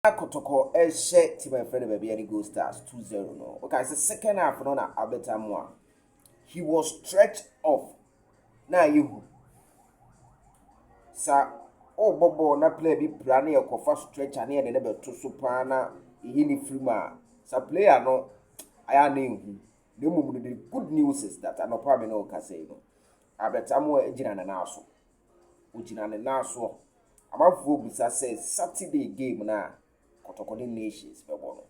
Kotoko share to my friend baby and go stars 2-0 no. Okay, the second half no na Amoah. He was stretched off. Now you sa bobo na play bi plane e kofa stretch ane e de beto so pa na hini frima. Sa player no aya na ehu. The mum the good news is that anopa me no ka say no. Amoah ejina na aso. Ojina na aso. Amafo bisa say Saturday game na Kotoko nations bebono.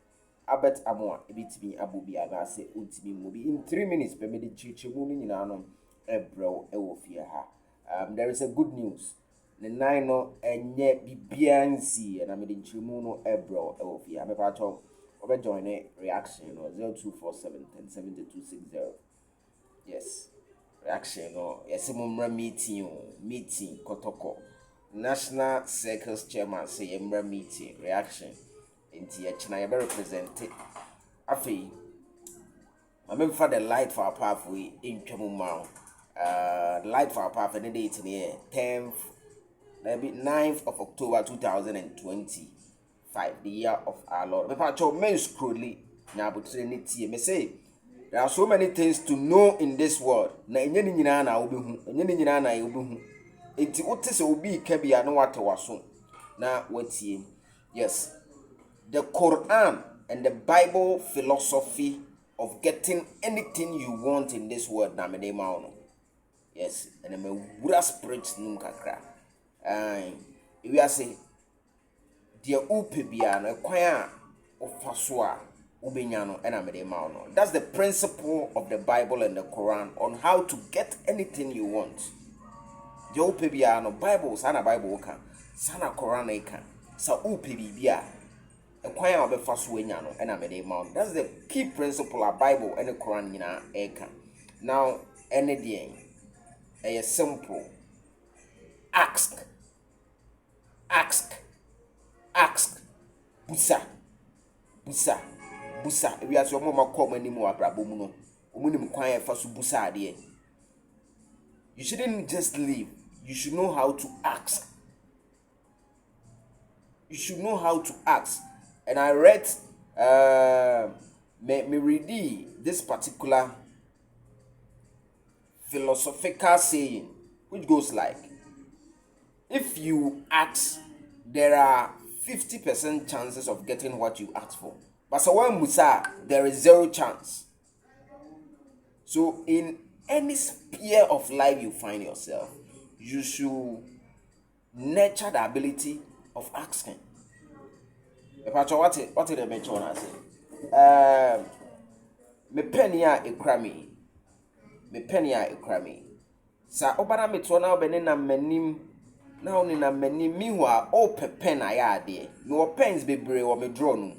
Amoah ebitimi abobi ana say ultimi mubi in 3 minutes per minute chichimu ni nyina no ebro ewo fie ha. There is a good news. The nine no enye bibiansi na me de chichimu no ebro ewo fie ha. Me pa cho obe join reaction no 0247107260. Yes. Reaction no yes mumra meeting Kotoko. National Circles Chairman say Emra meeting reaction into a China represented. Afi, I mean for the light for our pathway in Chamumau. Light for our path and the date in the 10th, maybe 9th of October 2025, the year of our Lord. Me pacho men scrolly now but trinity me say there are so many things to know in this world. Na enye ni nyina na obehu, enye ni nyina na obehu. Enti otese obi kabia no watewaso na watie. Yes, the Quran and the Bible philosophy of getting anything you want in this world na me dey ma no. Yes, and me wura spirit num kakra. We are say dia upe bia no kwan a ofaso a ubenya no na me dey ma no. That's the principle of the Bible and the Quran on how to get anything you want. Je upe bia no Bible sana Bible ka sana Quran ka sa upe bia ekwan a obefa so enya no na me dey ma. That's the key principle of Bible and the Quran nyina eka. Now any day a simple ask busa we as your mama call many more abrabo mu no omunim kwan e fa so busa ade. You shouldn't just leave. You should know how to ask. You should know how to ask. And I read me read this particular philosophical saying which goes like, if you ask, there are 50% chances of getting what you asked for. But so when Musa, there is 0 chance. So in any sphere of life you find yourself, you should nurture the ability of asking. What did I mention? I say, me penny a ekrami. Sa obara me to na obene na manim na oni na manim mi ho a o pepe na ya ade. No pens bebre wo me draw no.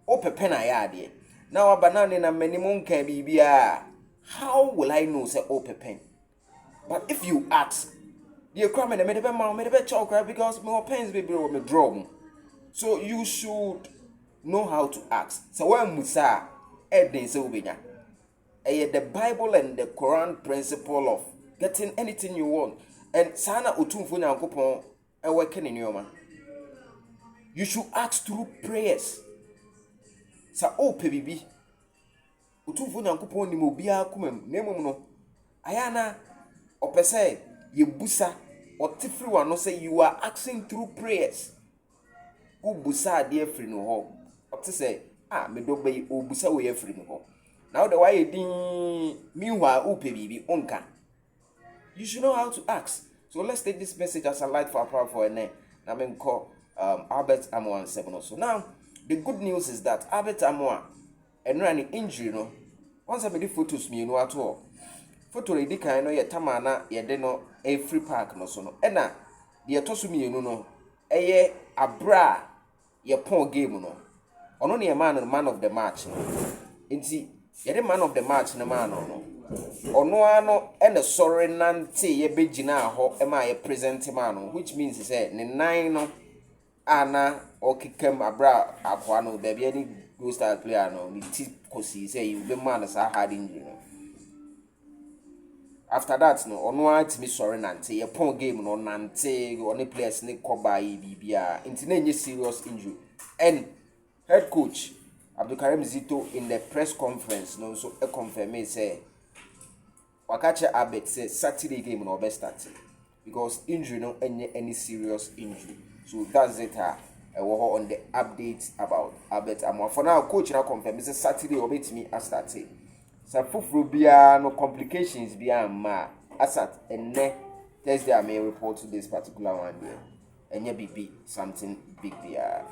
O pepe na ya ade. Na oba na oni na manim nka bibia. How will I know say o pepe? But if you ask, the ekrami na me de be ma me de be chow because me pens bebre wo me draw no. So you should know how to ask. So when Musa Edin say obenya. The Bible and the Quran principle of getting anything you want. And sana otumfo nyankopon e working in your man. You should ask through prayers. Sa o pe bibi. Otumfo nyankopon ni mo bia kumam. Nemum no. Ayana opese ye busa otifri wa no say you are asking through prayers. U busa de free no ho. Ote say me do be o busa we free no ho. Now the way you meanwhile upe bibi unka. You should know how to ask. So let's take this message as a light for our power for a name. I mean call Amoah 7 also. Now the good news is that Amoah and running injury no. Once I made photos me no at all. Photo ready kind no ye tamana ye de no a free park no so no. Ena the tosu me no eye abra ye pon game no. Ono ne man of the match no. Inti the man of the match na man no. Ono ano ene sorry nante ye begina ho e ma ye present man, which means say ne nine no ana okikem abra akwa no baby any go style player no ni ti kosi say you be man sa hard injury no. After that no ono atimi sorry nante ye pon game no nante oni players ne koba yi bibia inti na nye serious injury. And head coach Abdulkarim Zito in the press conference no so e confirm say wakache Abet say Saturday game no be starting because injury no any serious injury. So that's it. On the updates about Albert Amoah. For now, coach now confirm say Saturday will meet me as start. So fufuru bia no complications bia ma asat enne Thursday I may report to this particular one there. Enye bibi something big there.